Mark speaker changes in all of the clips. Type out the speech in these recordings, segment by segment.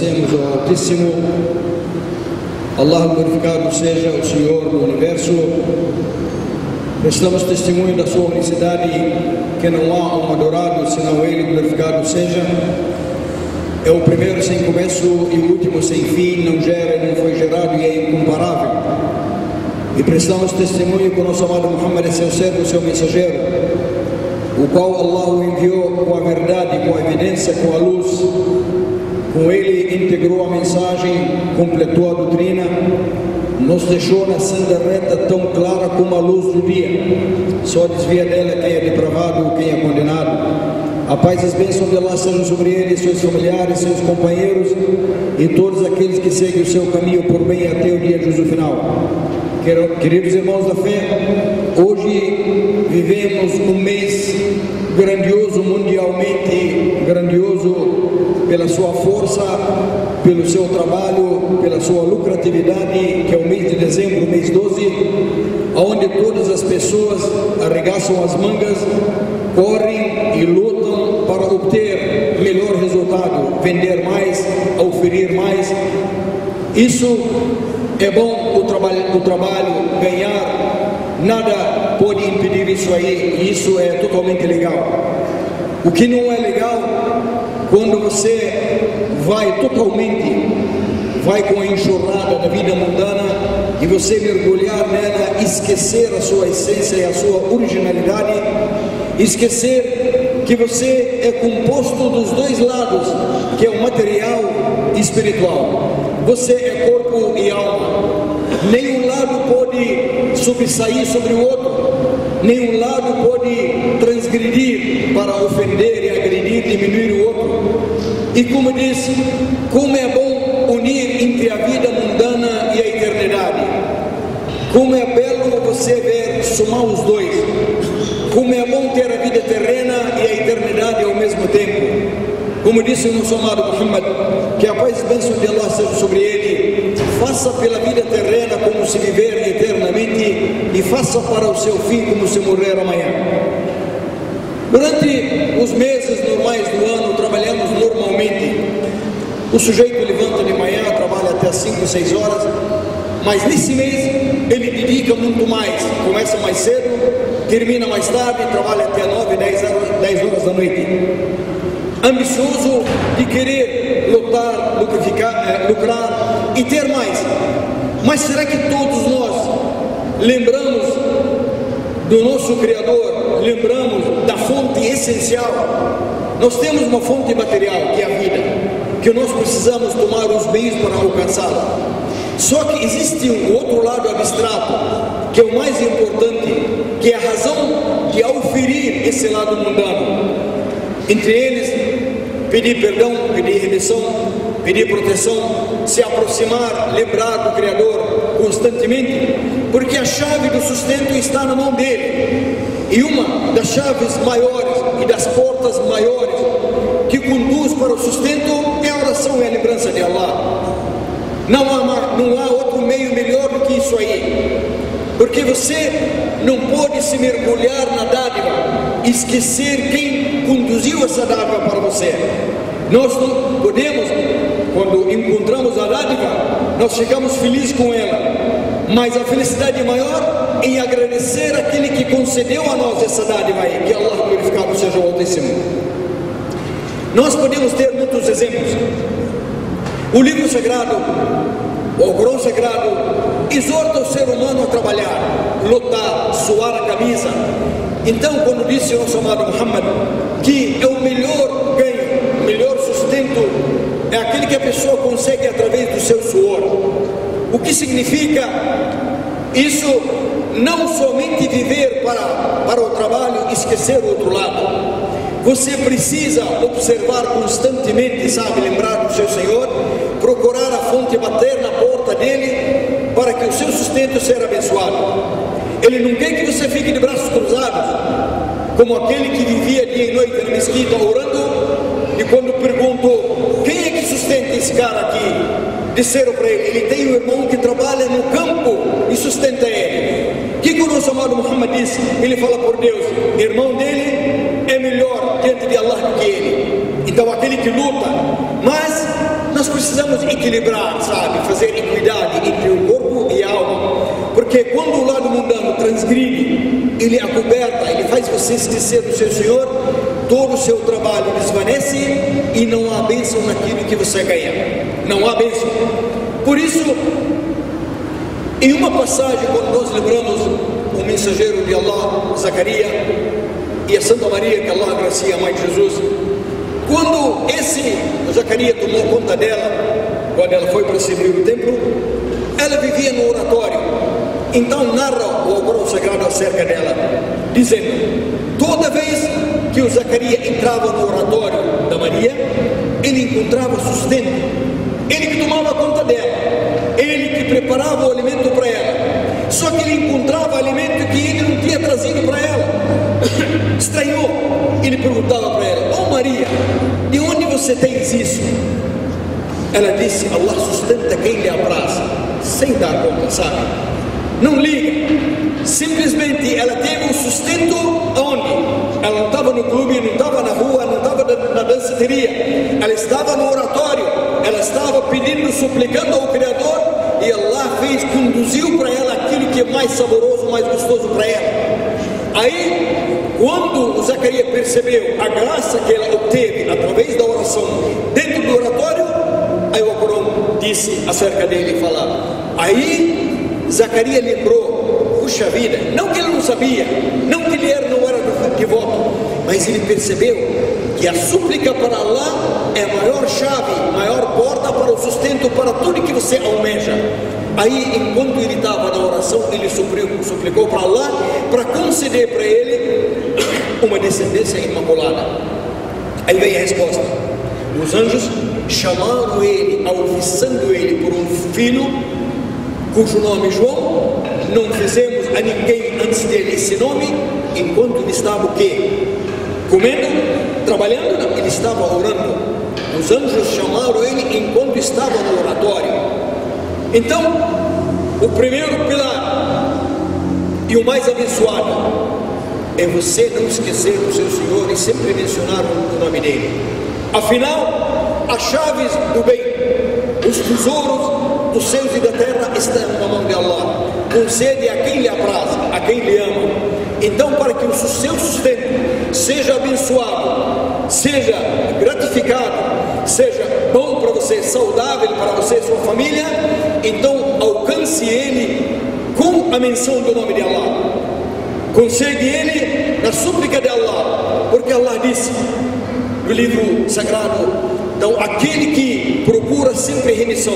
Speaker 1: agradecemos ao Altíssimo. Allah glorificado seja o Senhor do Universo. Prestamos testemunho da sua unicidade, que não há um adorado senão Ele, glorificado seja. É o primeiro sem começo e o último sem fim, não gera e não foi gerado e é incomparável. E prestamos testemunho com o nosso amado Muhammad, seu servo, seu mensageiro, o qual Allah o enviou com a verdade, com a evidência, com a luz. Com ele integrou a mensagem, completou a doutrina, nos deixou na senda reta tão clara como a luz do dia. Só desvia dela quem é depravado, quem é condenado. A paz e as bênçãos de Allah sejam sobre ele, seus familiares, seus companheiros e todos aqueles que seguem o seu caminho por bem até o dia de juízo final. Queridos irmãos da fé, hoje vivemos um mês grandioso, mundialmente grandioso, pela sua força, pelo seu trabalho, pela sua lucratividade, que é o mês de dezembro, mês 12, onde todas as pessoas arregaçam as mangas, correm e lutam para obter melhor resultado, vender mais, oferir mais. Isso é bom, o trabalho, ganhar, nada pode impedir isso aí, e isso é totalmente legal. O que não é legal, quando você vai com a enxurrada da vida mundana e você mergulhar nela, esquecer a sua essência e a sua originalidade, esquecer que você é composto dos dois lados, que é o material e espiritual. Você é corpo e alma. Nenhum lado pode sobressair sobre o outro, nenhum lado pode transgredir para ofender e agredir, diminuir o outro. E como disse, como é bom unir entre a vida mundana e a eternidade. Como é belo você ver somar os dois. Como é bom ter a vida terrena e a eternidade ao mesmo tempo. Como disse o nosso amado Muhammad, que a paz e bênção de Allah seja sobre ele, faça pela vida terrena como se viver eternamente e faça para o seu fim como se morrer amanhã. Durante os meses normais do ano, trabalhamos normalmente. O sujeito levanta de manhã, trabalha até 5, 6 horas, mas nesse mês ele dedica muito mais. Começa mais cedo, termina mais tarde, trabalha até 9, 10 horas da noite. Ambicioso de querer lutar, lucrar e ter mais. Mas será que todos nós lembramos do nosso Criador, lembramos da fonte essencial? Nós temos uma fonte material, que é a vida, que nós precisamos tomar os meios para alcançá-la. Só que existe um outro lado abstrato, que é o mais importante, que é a razão de auferir esse lado mundano. Entre eles, pedir perdão, pedir remissão, pedir proteção, se aproximar, lembrar do Criador constantemente, porque a chave do sustento está na mão dele. E uma das chaves maiores e das portas maiores que conduz para o sustento é a oração e a lembrança de Allah. Não há outro meio melhor do que isso aí, porque você não pode se mergulhar na dádiva e esquecer quem conduziu essa dádiva para você. Nós não podemos, quando encontramos a dádiva, nós ficamos felizes com ela, mas a felicidade maior em agradecer aquele que concedeu a nós essa dádiva aí, que Allah glorificado seja o Altíssimo. Nós podemos ter muitos exemplos. O livro sagrado, o Corão sagrado, exorta o ser humano a trabalhar, lutar, suar a camisa. Então, quando disse o nosso amado Muhammad que é o melhor ganho, o melhor sustento, é aquele que a pessoa consegue através do seu suor. O que significa isso? Não somente viver para o trabalho e esquecer o outro lado. Você precisa observar constantemente, sabe, lembrar do seu Senhor, procurar a fonte, bater na porta dele, para que o seu sustento seja abençoado. Ele não quer que você fique de braços cruzados, como aquele que vivia dia e noite na mesquita orando, e quando perguntou, quem é que sustenta esse cara aqui? Disseram para ele tem um irmão que trabalha no campo e sustenta ele. O que o nosso amado Muhammad disse? Ele fala por Deus, irmão dele é melhor diante de Allah do que ele. Então aquele que luta, mas nós precisamos equilibrar, sabe, fazer equidade entre o corpo e a alma, porque quando o lado mundano transgride, ele acoberta, ele faz você esquecer do seu Senhor, todo o seu trabalho desvanece e não há bênção naquilo que você ganha, não há bênção. Por isso, em uma passagem, quando nós lembramos o mensageiro de Allah, Zacarias, e a Santa Maria, que Allah agracia, a mãe de Jesus, quando Zacarias tomou conta dela, quando ela foi para servir o templo, ela vivia no oratório. Então narra o Alcorão Sagrado acerca dela, dizendo: toda vez que o Zacarias entrava no oratório da Maria, ele encontrava sustento, ele que tomava conta dela, ele que preparava o alimento para ela, só que ele encontrava alimento que ele não tinha trazido para ela. Estranhou, ele perguntava para ela: oh Maria, de onde você tens isso? Ela disse: Allah sustenta quem lhe apraz, sem dar conta, sabe? Não liga, simplesmente ela teve um sustento aonde? Ela não estava no clube, não estava na rua, não estava na danceteria, ela estava no oratório, ela estava pedindo, suplicando ao Criador, e Allah conduziu para ela aquilo que é mais saboroso, mais gostoso para ela. Aí, quando o Zacarias percebeu a graça que ela obteve através da oração dentro do oratório, aí o Alcorão disse acerca dele e falava. Aí Zacarias lembrou, puxa vida, não que ele não sabia, não que ele não era de voto, mas ele percebeu que a súplica para Allah é a maior chave, maior porta para o sustento, para tudo que você almeja. Aí, enquanto ele estava na oração, ele suplicou para Allah para conceder para ele uma descendência imaculada. Aí vem a resposta: os anjos chamaram ele, alviçando ele por um filho cujo nome João. Não fizemos a ninguém antes dele esse nome, enquanto ele estava o quê? Comendo? Trabalhando? Não, ele estava orando. Os anjos chamaram ele enquanto estava no oratório. Então, o primeiro pilar e o mais abençoado é você não esquecer do seu Senhor e sempre mencionar o nome dele. Afinal, as chaves do bem, os tesouros dos céus e da terra estão na mão de Allah. Concede a quem lhe apraz, a quem lhe ama. Então, para que o seu sustento seja abençoado, seja gratificado, seja bom para você, saudável para você e sua família, então alcance ele com a menção do nome de Allah. Concede ele na súplica de Allah, porque Allah disse no livro sagrado: então aquele que procura sempre remissão,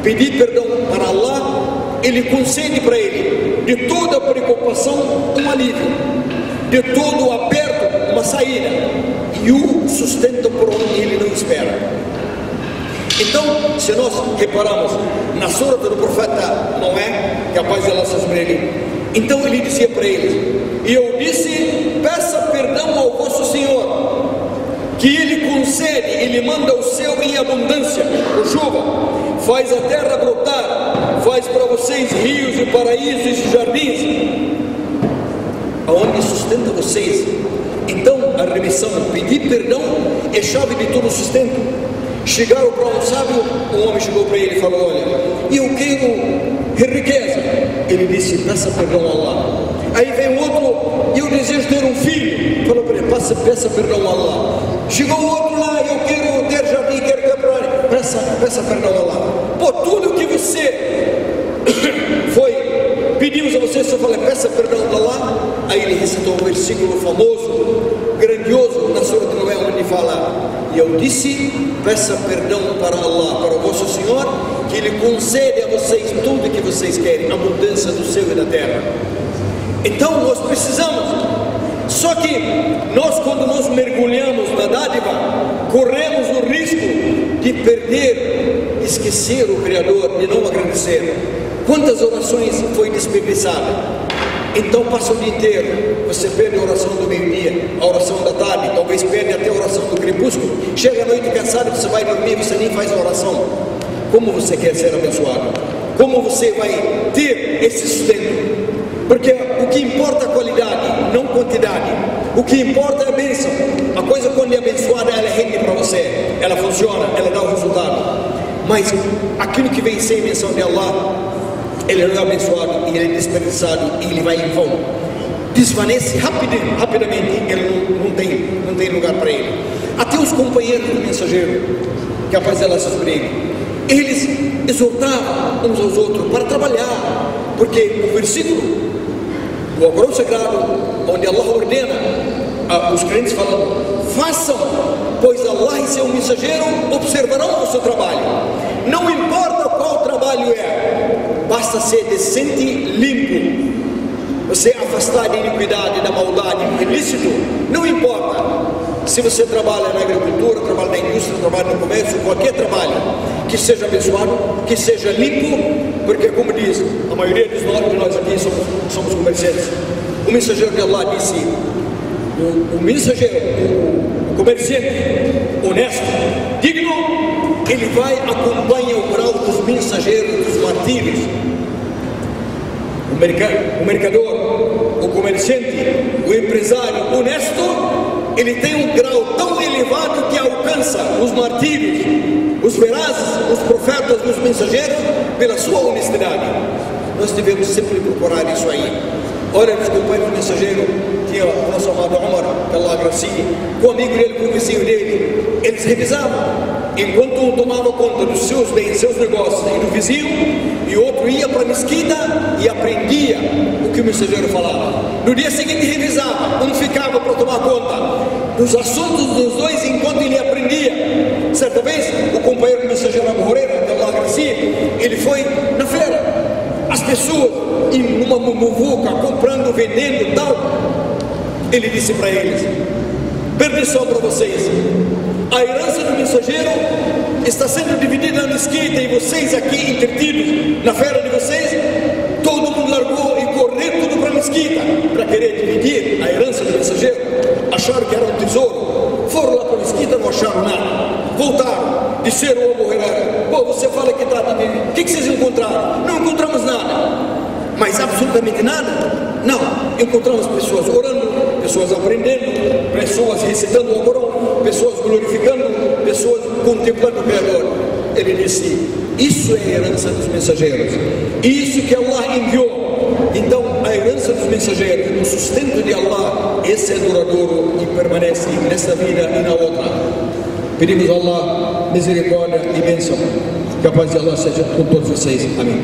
Speaker 1: pedir perdão para Allah, ele concede para ele de toda preocupação um alívio, de todo aperto uma saída, e o sustenta por onde ele não espera. Então, se nós reparamos na surah do profeta Noé, que a paz de Allah seja sobre ele, então ele dizia para eles: e eu disse, peça perdão ao vosso Senhor, que ele concede, ele manda o céu em abundância, com chuva, faz a terra brotar, faz para vocês rios e paraísos e jardins, aonde sustenta vocês. Então a remissão, pedir perdão, é chave de todo o sustento. Chegaram para um sábio, um homem chegou para ele e falou: olha, eu quero riqueza. Ele disse: peça perdão a Allah. Aí vem outro: eu desejo ter um filho. Falou para ele: peça perdão a Allah. Chegou outro lá: eu quero ter jardim, quero ter praia. Peça perdão a Allah. Por tudo que você pedimos a você, só falei: peça perdão a Allah. Aí ele recitou um versículo famoso, grandioso, na surah de Noé, onde fala: e eu disse, peça perdão para Allah, para o vosso Senhor, que Ele concede a vocês tudo o que vocês querem, a abundância do céu e da terra. Então nós precisamos, só que nós, quando nós mergulhamos na dádiva, corremos o risco de perder, esquecer o Criador, de não agradecer. Quantas orações foi desperdiçada? Então passa o dia inteiro, você perde a oração do meio-dia, a oração da tarde, talvez perde até a oração do crepúsculo, chega à noite cansado, você vai dormir, você nem faz a oração. Como você quer ser abençoado? Como você vai ter esse sustento? Porque o que importa é a qualidade, não quantidade. O que importa é a bênção. A coisa quando é abençoada, ela rende para você, ela funciona, ela dá o resultado. Mas aquilo que vem sem menção de Allah, ele não é abençoado, ele é desperdiçado e ele vai em vão, desvanece rapidamente, ele não tem lugar para ele. Até os companheiros do mensageiro, que a paz dela se sobre eles exortavam uns aos outros para trabalhar, porque o versículo do Alcorão Sagrado, onde Allah ordena os crentes falando: façam, pois Allah e seu mensageiro observarão o seu trabalho. Não importa qual trabalho é, basta ser decente, limpo. Você afastar da iniquidade, da maldade, do ilícito, não importa. Se você trabalha na agricultura, trabalha na indústria, trabalha no comércio, qualquer trabalho que seja abençoado, que seja limpo, porque como diz, a maioria de nós aqui somos comerciantes. O mensageiro de Allah disse: o mensageiro, o comerciante honesto, digno, ele vai acompanhar o grau dos mensageiros, dos martírios. O mercador, o comerciante, o empresário honesto, ele tem um grau tão elevado que alcança os martírios, os verazes, os profetas, os mensageiros, pela sua honestidade. Nós devemos sempre procurar isso aí. Olha, os companheiros do mensageiro, tinha o nosso amado Omar, que Allah agracie, com o amigo dele, com o vizinho dele, eles revisavam. Enquanto um tomava conta dos seus bens, seus negócios e do vizinho, e outro ia para a mesquita e aprendia o que o mensageiro falava. No dia seguinte revisava, um ficava para tomar conta dos assuntos dos dois enquanto ele aprendia. Certa vez, o companheiro do mensageiro Abu Huraira, que Allah agracie, ele foi na feira. As pessoas, em uma muvuca, comprando, vendendo e tal. Ele disse para eles: perdição para vocês, a herança do mensageiro está sendo dividida na mesquita e vocês aqui entretidos na feira de vocês, todo mundo largou e correu tudo para a mesquita para querer dividir a herança do mensageiro. Acharam que era um tesouro, foram lá para a mesquita, não acharam nada, voltaram, disseram ao Abu Huraira: pô, você fala que está dividido, o que vocês encontraram? Não encontramos nada. Mas absolutamente nada? Não, encontramos pessoas orando, pessoas aprendendo, pessoas recitando o Alcorão, pessoas glorificando, pessoas contemplando o Criador. Ele disse: isso é a herança dos mensageiros, isso que Allah enviou. Então a herança dos mensageiros, o sustento de Allah, esse é duradouro e permanece nesta vida e na outra. Pedimos a Allah misericórdia e bênção, que a paz de Allah seja com todos vocês. Amém.